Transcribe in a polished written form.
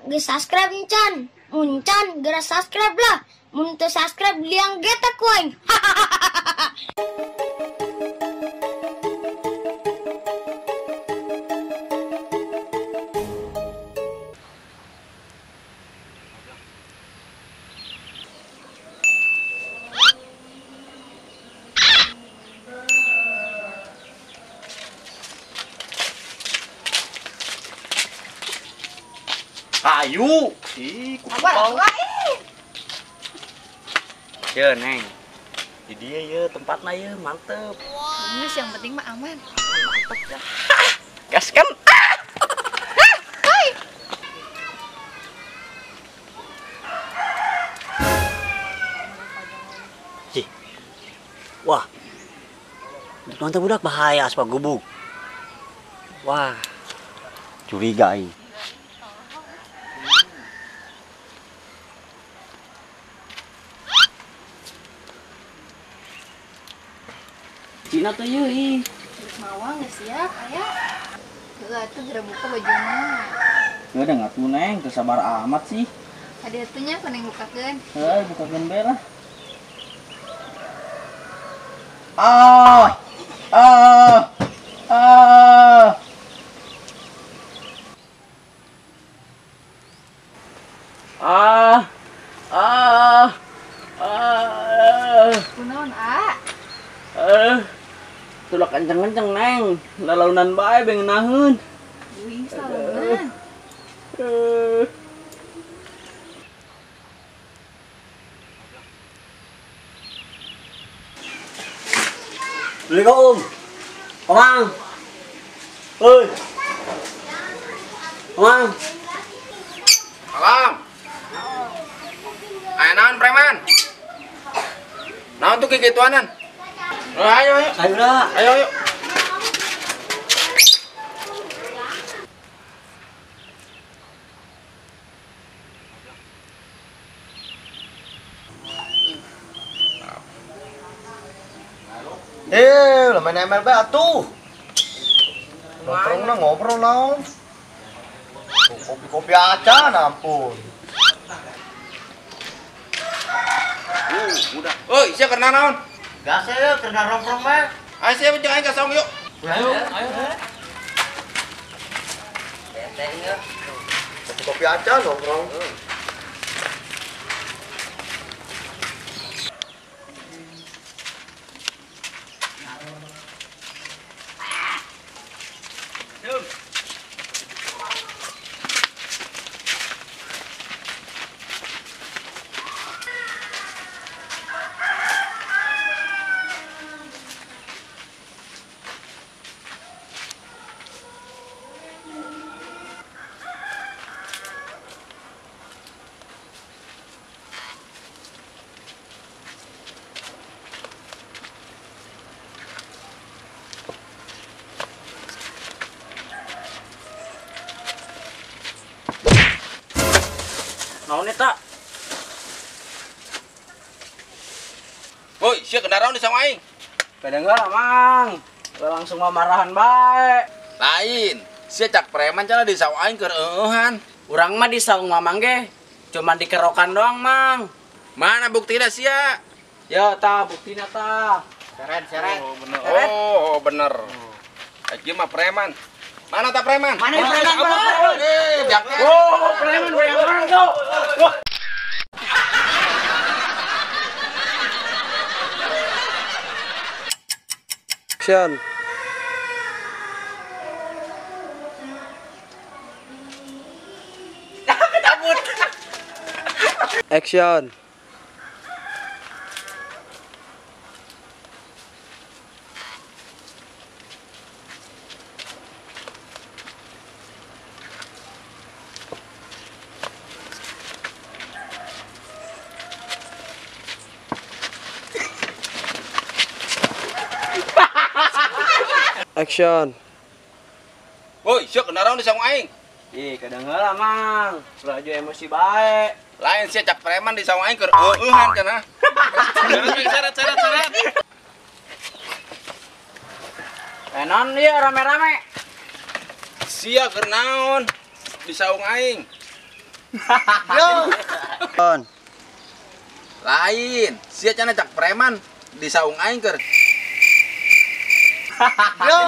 geus subscribe encan. Muncan geus subscribe lah. Mun teu subscribe liang getek koing. Ayu, kupal. Ya neng, di dia ya tempatnya ya mantep. Geus yang penting mah aman. Mantep ya. Gas kan? Cih, wah, mantep budak bahaya aspa gubuk. Wah, curiga ini. Cina tuh yui. Mawang geus siap aya. Heula atuh geura buka bajuna. Gak ada ngatu neng, kesabar amat sih. Hadi atunya koneng bukakeun. Bukakeun bae lah. Ah. Kunaon, A? Tulak kenceng-kenceng neng, lalaunan bae bengenaheun. Uing saleunan. Assalamualaikum. Omang. Hei. Omang. Alam. Ayo naon preman. Naon tuh kegituanan? Ayo. Ayo dah. Ayo. Lah main ML bae atuh. Nongkrong ngobrol naon. Kopi-kopi aja, ampun. Udah. Oi, sia keur naon? Gas ya, kena nongkrong bae. Ayo sia jeung aing ka saung yuk. Ayo. Kopi-kopi aja nongkrong. Naon eta? Oi, sia keur naon di saung aing? Kedengar Mang. Langsung marahan bae. Lain. Sia cak preman cenah di saung aing keur eueuhan. Urang mah di saung Mamang ge, cuman dikerokan doang, Mang. Mana buktina sia? Ya tah buktina tah. Seret. Oh, bener. Oh, bener. Iki mah preman. Mana tak preman? Mana preman? Biak. Oh, preman tuh. Action. Action. Action. Woi, sia keur naon di saung aing? Ih, kedengeran Mang. Laju emosi bae. Lain sia cak preman di saung aing keur eueuhan cenah. Seret. Enon dia rame-rame. Sia keur naon di saung aing? Yo. On. Lain, sia cenah cak preman di saung aing keur. Yo.